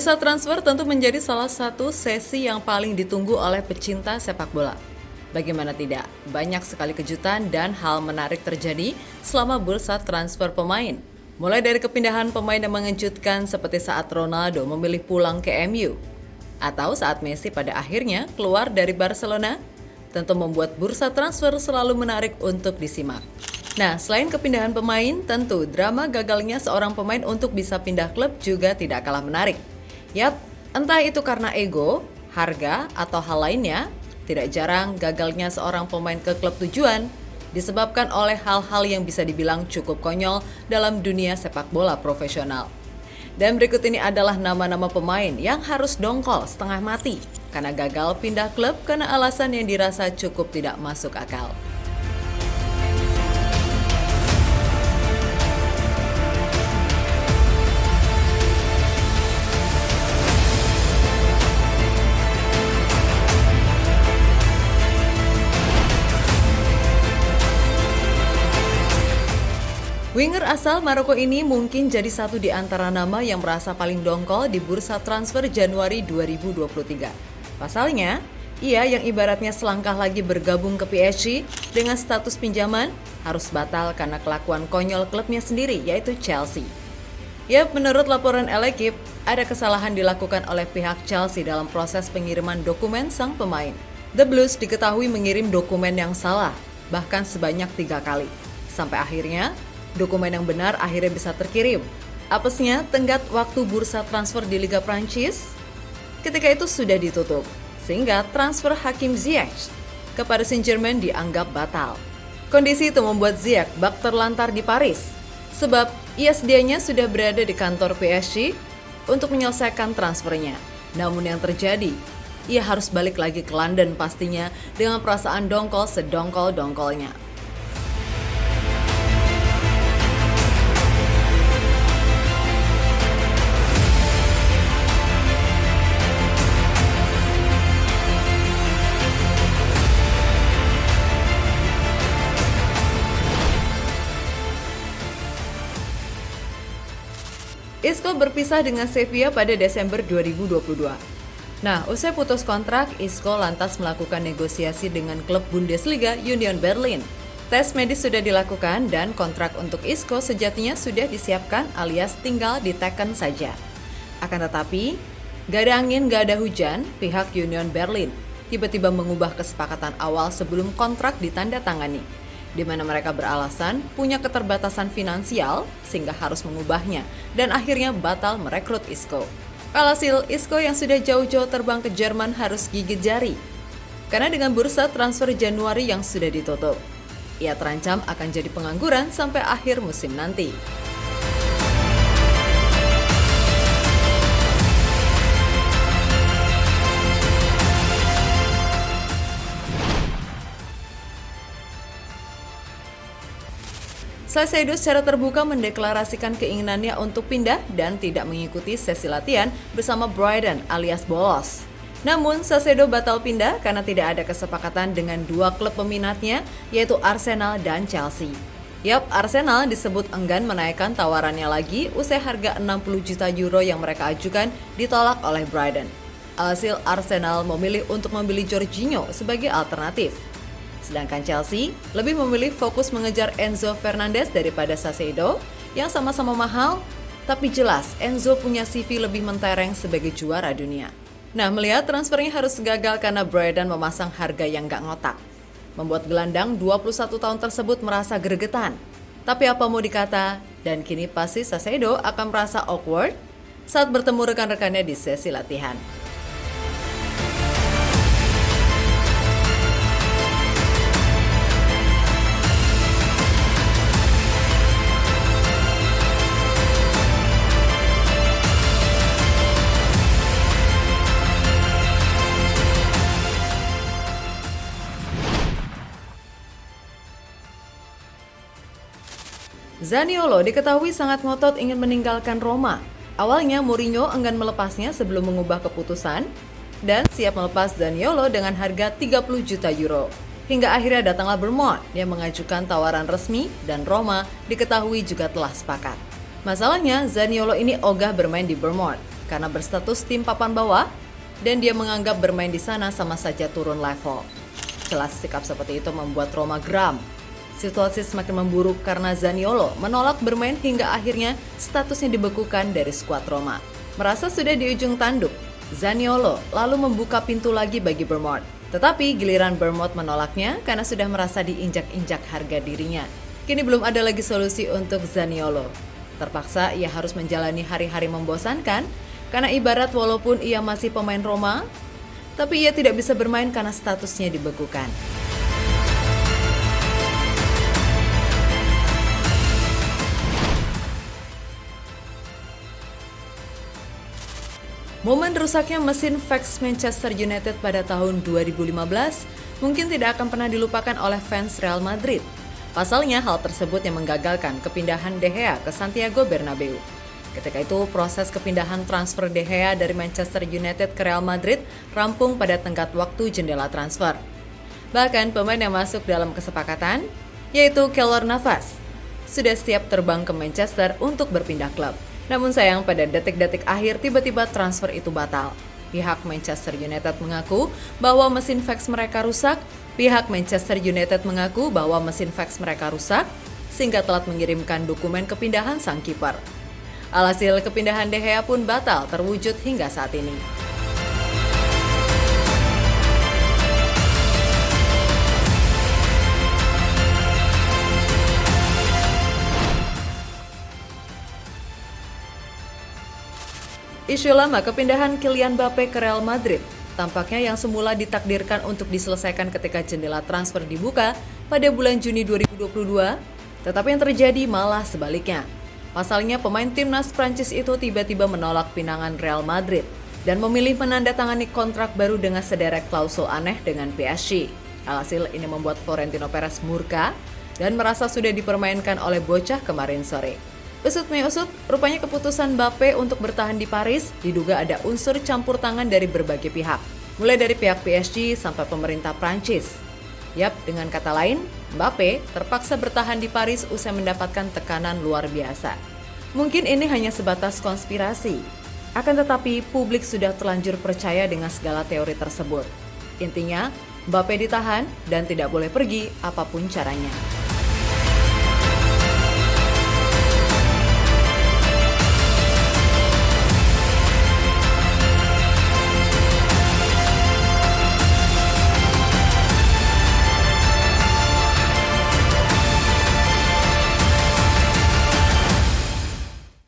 Bursa transfer tentu menjadi salah satu sesi yang paling ditunggu oleh pecinta sepak bola. Bagaimana tidak, banyak sekali kejutan dan hal menarik terjadi selama bursa transfer pemain. Mulai dari kepindahan pemain yang mengejutkan seperti saat Ronaldo memilih pulang ke MU, atau saat Messi pada akhirnya keluar dari Barcelona, tentu membuat bursa transfer selalu menarik untuk disimak. Nah, selain kepindahan pemain, tentu drama gagalnya seorang pemain untuk bisa pindah klub juga tidak kalah menarik. Yap, entah itu karena ego, harga, atau hal lainnya, tidak jarang gagalnya seorang pemain ke klub tujuan disebabkan oleh hal-hal yang bisa dibilang cukup konyol dalam dunia sepak bola profesional. Dan berikut ini adalah nama-nama pemain yang harus dongkol setengah mati karena gagal pindah klub karena alasan yang dirasa cukup tidak masuk akal. Winger asal Maroko ini mungkin jadi satu di antara nama yang merasa paling dongkol di bursa transfer Januari 2023. Pasalnya, ia yang ibaratnya selangkah lagi bergabung ke PSG dengan status pinjaman harus batal karena kelakuan konyol klubnya sendiri yaitu Chelsea. Yap, menurut laporan L'Equipe, ada kesalahan dilakukan oleh pihak Chelsea dalam proses pengiriman dokumen sang pemain. The Blues diketahui mengirim dokumen yang salah, bahkan sebanyak 3 kali. Sampai akhirnya, dokumen yang benar akhirnya bisa terkirim. Apesnya, tenggat waktu bursa transfer di Liga Prancis ketika itu sudah ditutup, sehingga transfer Hakim Ziyech ke Paris Saint-Germain dianggap batal. Kondisi itu membuat Ziyech bak terlantar di Paris, sebab ia sedianya sudah berada di kantor PSG untuk menyelesaikan transfernya. Namun yang terjadi, ia harus balik lagi ke London pastinya dengan perasaan dongkol sedongkol-dongkolnya. Isco berpisah dengan Sevilla pada Desember 2022. Nah, usai putus kontrak, Isco lantas melakukan negosiasi dengan klub Bundesliga Union Berlin. Tes medis sudah dilakukan dan kontrak untuk Isco sejatinya sudah disiapkan alias tinggal diteken saja. Akan tetapi, gak ada angin, gak ada hujan, pihak Union Berlin tiba-tiba mengubah kesepakatan awal sebelum kontrak ditandatangani, di mana mereka beralasan punya keterbatasan finansial sehingga harus mengubahnya dan akhirnya batal merekrut Isco. Alhasil, Isco yang sudah jauh-jauh terbang ke Jerman harus gigit jari. Karena dengan bursa transfer Januari yang sudah ditutup, ia terancam akan jadi pengangguran sampai akhir musim nanti. Salcedo secara terbuka mendeklarasikan keinginannya untuk pindah dan tidak mengikuti sesi latihan bersama Brighton alias bolos. Namun, Salcedo batal pindah karena tidak ada kesepakatan dengan dua klub peminatnya, yaitu Arsenal dan Chelsea. Yap, Arsenal disebut enggan menaikkan tawarannya lagi usai harga 60 juta euro yang mereka ajukan ditolak oleh Brighton. Alhasil, Arsenal memilih untuk membeli Jorginho sebagai alternatif. Sedangkan Chelsea lebih memilih fokus mengejar Enzo Fernandez daripada Salcedo yang sama-sama mahal, tapi jelas Enzo punya CV lebih mentereng sebagai juara dunia. Nah, melihat transfernya harus gagal karena Brighton memasang harga yang gak ngotak, membuat gelandang 21 tahun tersebut merasa gregetan. Tapi apa mau dikata, dan kini pasti Salcedo akan merasa awkward saat bertemu rekan-rekannya di sesi latihan. Zaniolo diketahui sangat ngotot ingin meninggalkan Roma. Awalnya Mourinho enggan melepasnya sebelum mengubah keputusan dan siap melepas Zaniolo dengan harga 30 juta euro. Hingga akhirnya datanglah Bournemouth yang mengajukan tawaran resmi dan Roma diketahui juga telah sepakat. Masalahnya Zaniolo ini ogah bermain di Bournemouth. karena berstatus tim papan bawah dan dia menganggap bermain di sana sama saja turun level. Jelas sikap seperti itu membuat Roma geram. Situasi semakin memburuk karena Zaniolo menolak bermain hingga akhirnya statusnya dibekukan dari skuad Roma. Merasa sudah di ujung tanduk, Zaniolo lalu membuka pintu lagi bagi Bournemouth. Tetapi giliran Bournemouth menolaknya karena sudah merasa diinjak-injak harga dirinya. Kini belum ada lagi solusi untuk Zaniolo. Terpaksa ia harus menjalani hari-hari membosankan karena ibarat walaupun ia masih pemain Roma, tapi ia tidak bisa bermain karena statusnya dibekukan. Momen rusaknya mesin fax Manchester United pada tahun 2015 mungkin tidak akan pernah dilupakan oleh fans Real Madrid. Pasalnya hal tersebut yang menggagalkan kepindahan De Gea ke Santiago Bernabeu. Ketika itu proses kepindahan transfer De Gea dari Manchester United ke Real Madrid rampung pada tenggat waktu jendela transfer. Bahkan pemain yang masuk dalam kesepakatan, yaitu Keylor Navas, sudah siap terbang ke Manchester untuk berpindah klub. Namun sayang pada detik-detik akhir tiba-tiba transfer itu batal. Pihak Manchester United mengaku bahwa mesin fax mereka rusak. Pihak Manchester United mengaku bahwa mesin fax mereka rusak sehingga telat mengirimkan dokumen kepindahan sang kiper. Alhasil kepindahan De Gea pun batal terwujud hingga saat ini. Isu lama kepindahan Kylian Mbappe ke Real Madrid tampaknya yang semula ditakdirkan untuk diselesaikan ketika jendela transfer dibuka pada bulan Juni 2022, tetapi yang terjadi malah sebaliknya. Pasalnya pemain timnas Prancis itu tiba-tiba menolak pinangan Real Madrid dan memilih menandatangani kontrak baru dengan sederet klausul aneh dengan PSG. Alhasil ini membuat Florentino Perez murka dan merasa sudah dipermainkan oleh bocah kemarin sore. Usut menyusut, rupanya keputusan Mbappe untuk bertahan di Paris diduga ada unsur campur tangan dari berbagai pihak, mulai dari pihak PSG sampai pemerintah Prancis. Yap, dengan kata lain, Mbappe terpaksa bertahan di Paris usai mendapatkan tekanan luar biasa. Mungkin ini hanya sebatas konspirasi, akan tetapi publik sudah terlanjur percaya dengan segala teori tersebut. Intinya, Mbappe ditahan dan tidak boleh pergi apapun caranya.